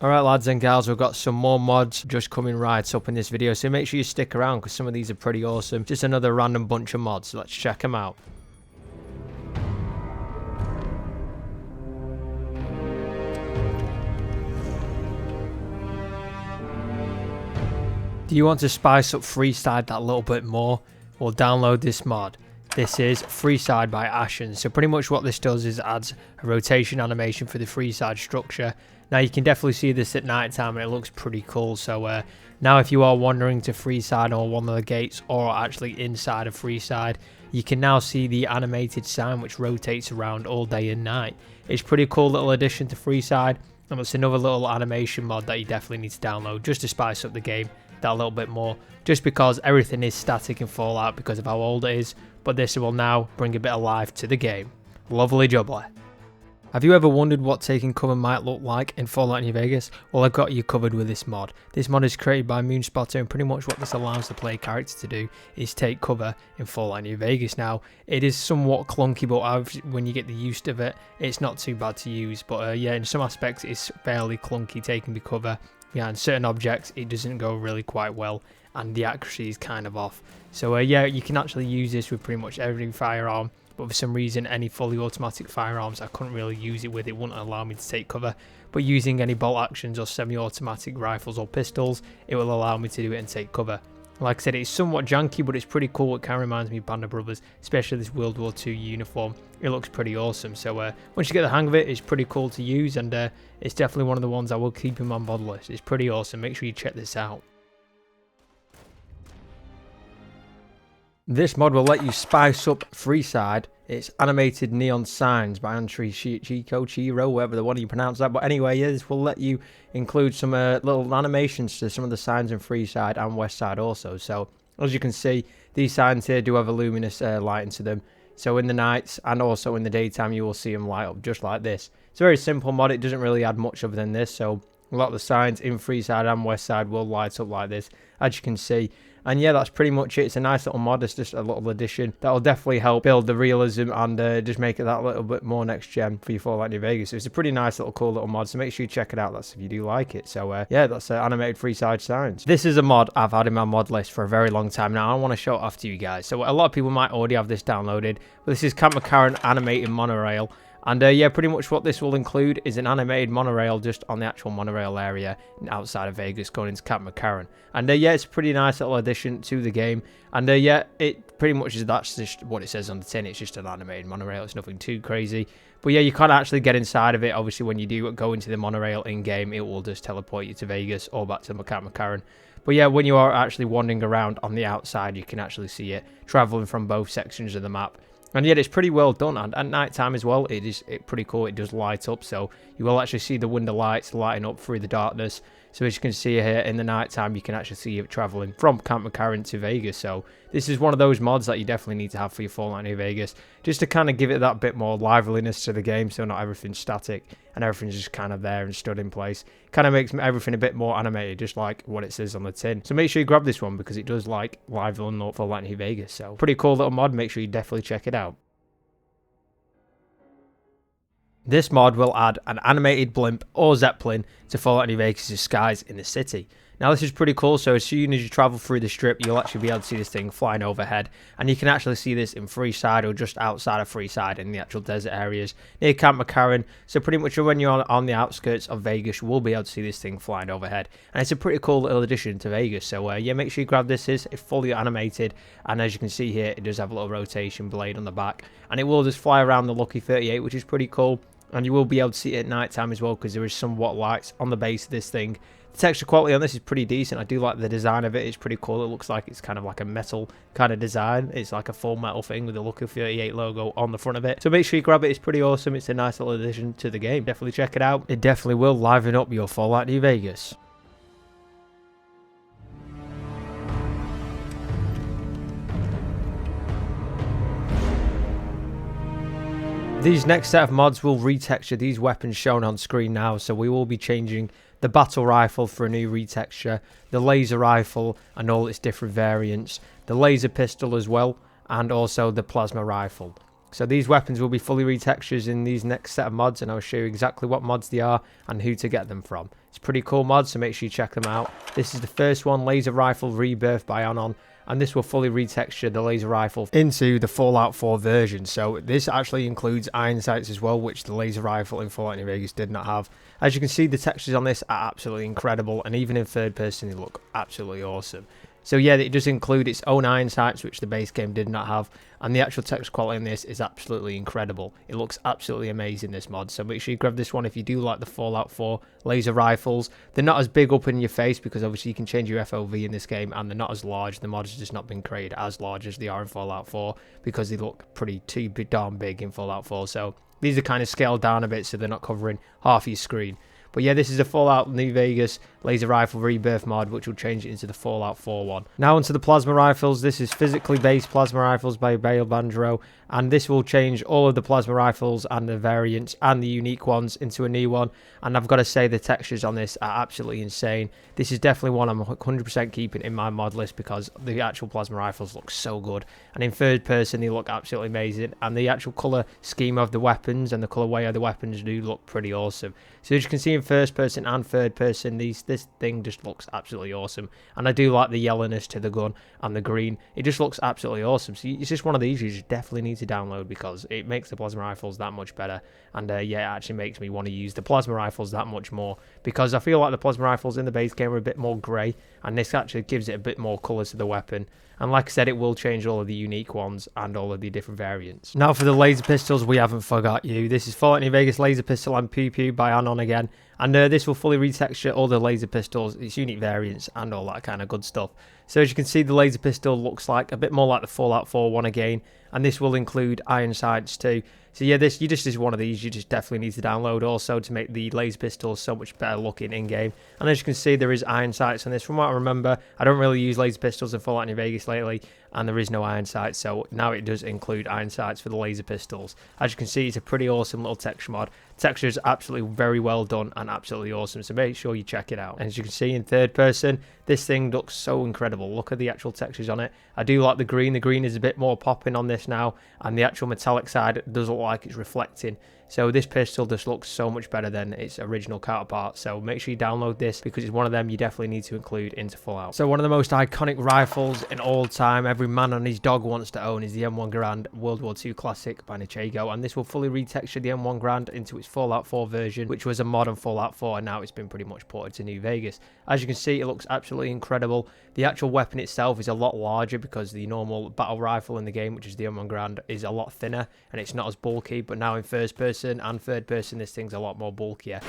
Alright lads and gals, we've got some more mods just coming right up in this video, so make sure you stick around because some of these are pretty awesome. Just another random bunch of mods, so let's check them out. Do you want to spice up Freeside that little bit more? Well, download this mod. This is Freeside by Ashen. So pretty much what this does is adds a rotation animation for the Freeside structure. Now you can definitely see this at night time and it looks pretty cool. So now if you are wandering to Freeside or one of the gates or actually inside of Freeside, you can now see the animated sign which rotates around all day and night. It's a pretty cool little addition to Freeside, and it's another little animation mod that you definitely need to download just to spice up the game that a little bit more, just because everything is static in Fallout because of how old it is, but this will now bring a bit of life to the game. Lovely jubbly. Have you ever wondered what taking cover might look like in Fallout New Vegas? Well, I've got you covered with this mod. This mod is created by Moonspotter, and pretty much what this allows the player character to do is take cover in Fallout New Vegas. Now, it is somewhat clunky, but when you get the use of it, it's not too bad to use. But yeah, in some aspects, it's fairly clunky taking the cover. Yeah, and certain objects, it doesn't go really quite well, and the accuracy is kind of off. So yeah, you can actually use this with pretty much every firearm, but for some reason, any fully automatic firearms, I couldn't really use it with. It wouldn't allow me to take cover. But using any bolt actions or semi-automatic rifles or pistols, it will allow me to do it and take cover. Like I said, it's somewhat janky, but it's pretty cool. It kind of reminds me of Band of Brothers, especially this World War II uniform. It looks pretty awesome. So once you get the hang of it, it's pretty cool to use, and it's definitely one of the ones I will keep in my mod list. It's pretty awesome. Make sure you check this out. This mod will let you spice up Freeside. It's animated neon signs by Chiro, whatever the one you pronounce that. But anyway, yeah, this will let you include some little animations to some of the signs in Freeside and Westside also. So as you can see, these signs here do have a luminous light into them. So in the nights and also in the daytime, you will see them light up just like this. It's a very simple mod. It doesn't really add much other than this. So a lot of the signs in Freeside and Westside will light up like this, as you can see. And yeah, that's pretty much it. It's a nice little mod. It's just a little addition that will definitely help build the realism and just make it that little bit more next gen for your Fallout New Vegas. So it's a pretty nice little cool little mod, so make sure you check it out. That's if you do like it. So yeah, that's animated Freeside signs. This is a mod I've had in my mod list for a very long time now. I want to show it off to you guys. So a lot of people might already have this downloaded, but this is McCarran animated Monorail. And yeah, pretty much what this will include is an animated monorail just on the actual monorail area outside of Vegas going into McCarran. And yeah, it's a pretty nice little addition to the game. And yeah, it pretty much is, that's just what it says on the tin. It's just an animated monorail. It's nothing too crazy. But yeah, you can't actually get inside of it. Obviously, when you do go into the monorail in-game, it will just teleport you to Vegas or back to McCarran. But yeah, when you are actually wandering around on the outside, you can actually see it traveling from both sections of the map. And yet it's pretty well done, and at night time as well, it's pretty cool. It does light up, so you will actually see the window lights lighting up through the darkness. So as you can see here, in the night time, you can actually see it traveling from Camp McCarran to Vegas. So this is one of those mods that you definitely need to have for your Fallout New Vegas, just to kind of give it that bit more liveliness to the game, so not everything's static and everything's just kind of there and stood in place. Kind of makes everything a bit more animated, just like what it says on the tin. So make sure you grab this one because it does like liven up Fallout New Vegas. So pretty cool little mod. Make sure you definitely check it out. This mod will add an animated blimp or zeppelin to Fallout New Vegas' skies in the city. Now this is pretty cool, so as soon as you travel through the strip, you'll actually be able to see this thing flying overhead. And you can actually see this in Freeside or just outside of Freeside in the actual desert areas near Camp McCarran. So pretty much when you're on the outskirts of Vegas, you will be able to see this thing flying overhead. And it's a pretty cool little addition to Vegas. So yeah, make sure you grab this. It's fully animated. And as you can see here, it does have a little rotation blade on the back. And it will just fly around the Lucky 38, which is pretty cool. And you will be able to see it at night time as well because there is somewhat lights on the base of this thing. The texture quality on this is pretty decent. I do like the design of it. It's pretty cool. It looks like it's kind of like a metal kind of design. It's like a full metal thing with the Lucky 38 logo on the front of it. So make sure you grab it. It's pretty awesome. It's a nice little addition to the game. Definitely check it out. It definitely will liven up your Fallout New Vegas. These next set of mods will retexture these weapons shown on screen now, so we will be changing the battle rifle for a new retexture, the laser rifle and all its different variants, the laser pistol as well, and also the plasma rifle. So these weapons will be fully retextured in these next set of mods, and I'll show you exactly what mods they are and who to get them from. It's pretty cool mods, so make sure you check them out. This is the first one, Laser Rifle Rebirth by Anon, and this will fully retexture the laser rifle into the Fallout 4 version. So this actually includes iron sights as well, which the laser rifle in Fallout New Vegas did not have. As you can see, the textures on this are absolutely incredible, and even in third person they look absolutely awesome. So yeah, it does include its own iron sights, which the base game did not have, and the actual texture quality in this is absolutely incredible. It looks absolutely amazing, this mod, so make sure you grab this one if you do like the Fallout 4 laser rifles. They're not as big up in your face, because obviously you can change your FOV in this game, and they're not as large. The mod has just not been created as large as they are in Fallout 4, because they look pretty too darn big in Fallout 4, so these are kind of scaled down a bit, so they're not covering half your screen. But yeah, this is a Fallout New Vegas Laser Rifle Rebirth mod, which will change it into the Fallout 4 one. Now onto the plasma rifles. This is physically based plasma rifles by ORGASMIC, and this will change all of the plasma rifles and the variants and the unique ones into a new one. And I've got to say, the textures on this are absolutely insane. This is definitely one I'm 100% keeping in my mod list, because the actual plasma rifles look so good, and in third person they look absolutely amazing, and the actual colour scheme of the weapons and the colourway of the weapons do look pretty awesome. So as you can see, in first person and third person, this thing just looks absolutely awesome, and I do like the yellowness to the gun and the green. It just looks absolutely awesome. So it's just one of these you just definitely need to download, because it makes the plasma rifles that much better, and yeah, it actually makes me want to use the plasma rifles that much more, because I feel like the plasma rifles in the base game are a bit more grey, and this actually gives it a bit more colour to the weapon. And like I said, it will change all of the unique ones and all of the different variants. Now for the laser pistols, we haven't forgot you. This is Fallout New Vegas Laser Pistol and Pew-Pew by Anon again. And this will fully retexture all the laser pistols, its unique variants, and all that kind of good stuff. So as you can see, the laser pistol looks like a bit more like the Fallout 4 one again. And this will include iron sights too. So yeah, this is one of these you just definitely need to download also to make the laser pistols so much better looking in game. And as you can see, there is iron sights on this. From what I remember, I don't really use laser pistols in Fallout New Vegas lately, and there is no iron sights, so now it does include iron sights for the laser pistols. As you can see, it's a pretty awesome little texture mod. Texture is absolutely very well done and absolutely awesome, so make sure you check it out. And as you can see, in third person, this thing looks so incredible. Look at the actual textures on it. I do like the green. The green is a bit more popping on this now, and the actual metallic side does look like it's reflecting. So this pistol just looks so much better than its original counterpart. So make sure you download this, because it's one of them you definitely need to include into Fallout. So one of the most iconic rifles in all time, every man and his dog wants to own, is the M1 Garand World War II Classic by Nichego. And this will fully retexture the M1 Garand into its Fallout 4 version, which was a mod on Fallout 4, and now it's been pretty much ported to New Vegas. As you can see, it looks absolutely incredible. The actual weapon itself is a lot larger, because the normal battle rifle in the game, which is the M1 Garand, is a lot thinner and it's not as bulky. But now in first person and third person, this thing's a lot more bulkier.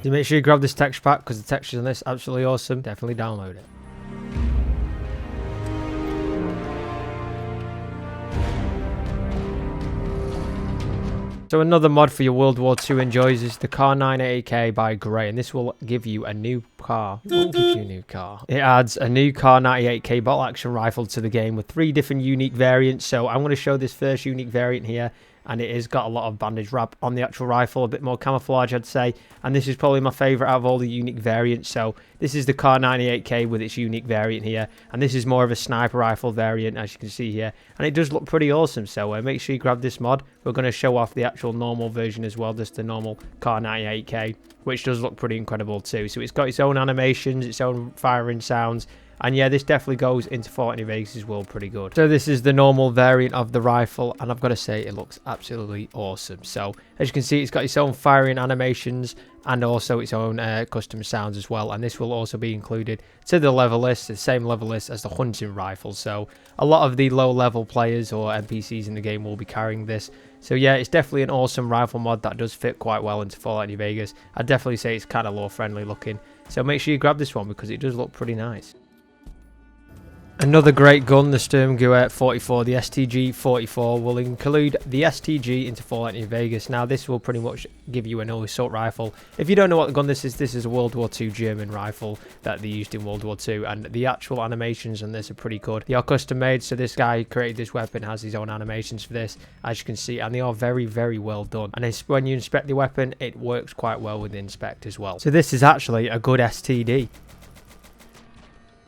So make sure you grab this texture pack, because the textures on this are absolutely awesome. Definitely download it. So another mod for your World War II enjoys is the Car 98K by Grey, and this will give you a new car. It won't give you a new car. It adds a new Car 98K bolt action rifle to the game with 3 different unique variants. So I'm going to show this first unique variant here, and it has got a lot of bandage wrap on the actual rifle, a bit more camouflage, I'd say. And this is probably my favourite out of all the unique variants. So this is the Car 98K with its unique variant here, and this is more of a sniper rifle variant, as you can see here, and it does look pretty awesome. So make sure you grab this mod. We're going to show off the actual normal version as well, just the normal Car 98K, which does look pretty incredible too. So it's got its own animations, its own firing sounds. And yeah, this definitely goes into Fallout New Vegas' world pretty good. So this is the normal variant of the rifle, and I've got to say, it looks absolutely awesome. So as you can see, it's got its own firing animations and also its own custom sounds as well. And this will also be included to the level list, the same level list as the hunting rifle. So a lot of the low level players or NPCs in the game will be carrying this. So yeah, it's definitely an awesome rifle mod that does fit quite well into Fallout New Vegas. I'd definitely say it's kind of lore friendly looking. So make sure you grab this one, because it does look pretty nice. Another great gun, the Sturmgewehr 44, the STG 44, will include the STG into Fallout New Vegas. Now, this will pretty much give you an assault rifle. If you don't know what gun this is a World War II German rifle that they used in World War II, and the actual animations on this are pretty good. They are custom made, so this guy who created this weapon has his own animations for this, as you can see, and they are very, very well done. And when you inspect the weapon, it works quite well with the inspect as well. So this is actually a good STD.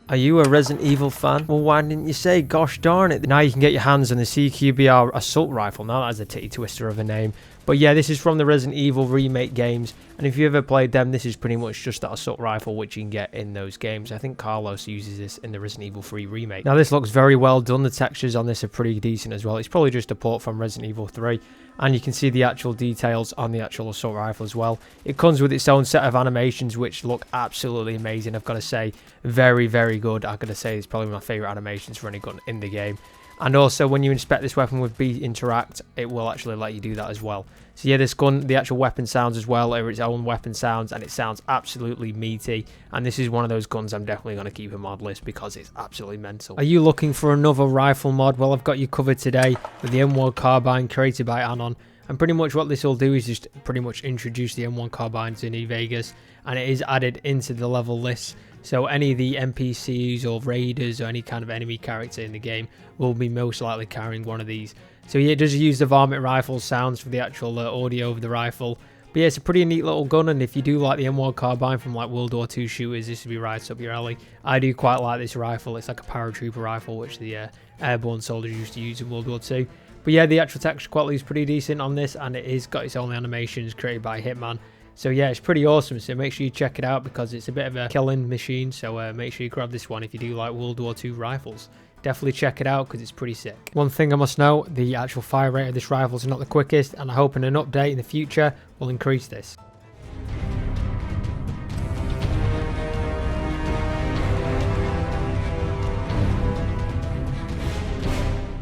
Are you a Resident Evil fan? Well, why didn't you say? Gosh darn it. Now you can get your hands on the CQBR assault rifle. Now that has a titty twister of a name. But yeah, this is from the Resident Evil remake games. And if you ever played them, this is pretty much just that assault rifle which you can get in those games. I think Carlos uses this in the Resident Evil 3 remake. Now this looks very well done. The textures on this are pretty decent as well. It's probably just a port from Resident Evil 3. And you can see the actual details on the actual assault rifle as well. It comes with its own set of animations which look absolutely amazing. I've got to say, very, very good. I've got to say it's probably my favourite animations for any gun in the game. And also, when you inspect this weapon with B Interact, it will actually let you do that as well. So yeah, this gun, the actual weapon sounds as well are its own weapon sounds, and it sounds absolutely meaty. And this is one of those guns I'm definitely going to keep in mod list because it's absolutely mental. Are you looking for another rifle mod? Well, I've got you covered today with the M1 Carbine created by Anon. And pretty much what this will do is just pretty much introduce the M1 Carbine to New Vegas, and it is added into the level list. So any of the NPCs or raiders or any kind of enemy character in the game will be most likely carrying one of these. So yeah, it does use the varmint rifle sounds for the actual audio of the rifle. But yeah, it's a pretty neat little gun, and if you do like the M1 Carbine from like World War II shooters, this would be right up your alley. I do quite like this rifle. It's like a paratrooper rifle, which the airborne soldiers used to use in World War II. But yeah, the actual texture quality is pretty decent on this, and it is got its own animations created by Hitman. So yeah, it's pretty awesome, so make sure you check it out because it's a bit of a killing machine. So make sure you grab this one if you do like World War II rifles. Definitely check it out because it's pretty sick. One thing I must note, the actual fire rate of this rifle is not the quickest, and I hope in an update in the future will increase this.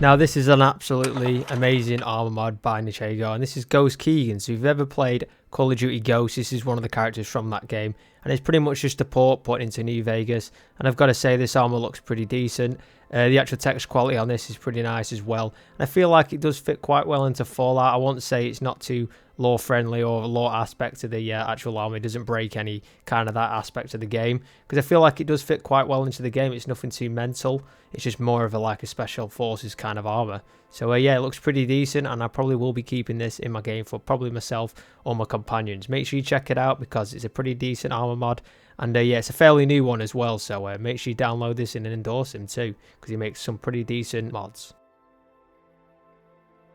Now this is an absolutely amazing armor mod by Nichego, and this is Ghost Keegan. So if you've ever played Call of Duty Ghost, this is one of the characters from that game, and it's pretty much just a port put into New Vegas. And I've got to say, this armor looks pretty decent. The actual text quality on this is pretty nice as well, and I feel like it does fit quite well into Fallout. I won't say it's not too lore friendly or lore aspect to the actual armor. It doesn't break any kind of that aspect of the game, because I feel like it does fit quite well into the game. It's nothing too mental. It's just more of a like a special forces kind of armor. So yeah, it looks pretty decent, and I probably will be keeping this in my game for probably myself or my companions. Make sure you check it out because it's a pretty decent armor mod, and yeah, it's a fairly new one as well. So make sure you download this and endorse him too, because he makes some pretty decent mods.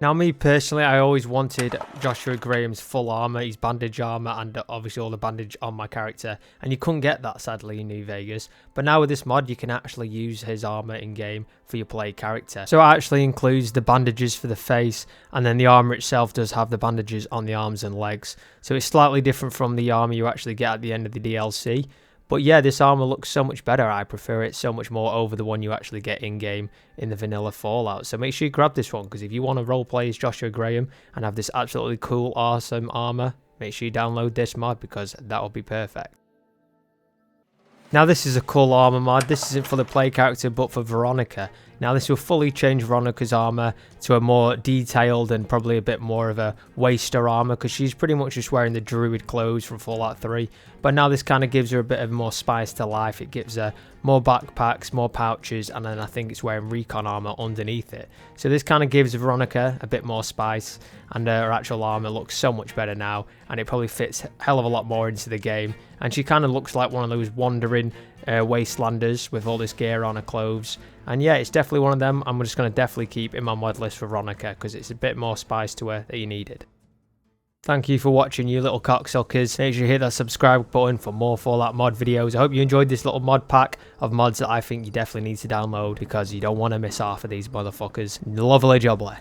Now, me personally, I always wanted Joshua Graham's full armor, his bandage armor, and obviously all the bandage on my character. And you couldn't get that, sadly, in New Vegas. But now with this mod, you can actually use his armor in-game for your play character. So it actually includes the bandages for the face, and then the armor itself does have the bandages on the arms and legs. So it's slightly different from the armor you actually get at the end of the DLC. But yeah, this armor looks so much better. I prefer it so much more over the one you actually get in-game in the vanilla Fallout. So make sure you grab this one, because if you want to roleplay as Joshua Graham and have this absolutely cool, awesome armor, make sure you download this mod, because that will be perfect. Now this is a cool armor mod. This isn't for the play character, but for Veronica. Now this will fully change Veronica's armor to a more detailed and probably a bit more of a waster armor, because she's pretty much just wearing the druid clothes from Fallout 3. But now this kind of gives her a bit of more spice to life. It gives her more backpacks, more pouches, and then I think it's wearing recon armor underneath it. So this kind of gives Veronica a bit more spice, and her actual armor looks so much better now, and it probably fits a hell of a lot more into the game. And she kind of looks like one of those wandering wastelanders with all this gear on her clothes. And yeah, it's definitely one of them I'm just going to definitely keep in my mod list for Veronica, because it's a bit more spice to her that you needed. Thank you for watching, you little cocksuckers. Make sure you hit that subscribe button for more Fallout mod videos. I hope you enjoyed this little mod pack of mods that I think you definitely need to download, because you don't want to miss half of these motherfuckers. Lovely jubbly.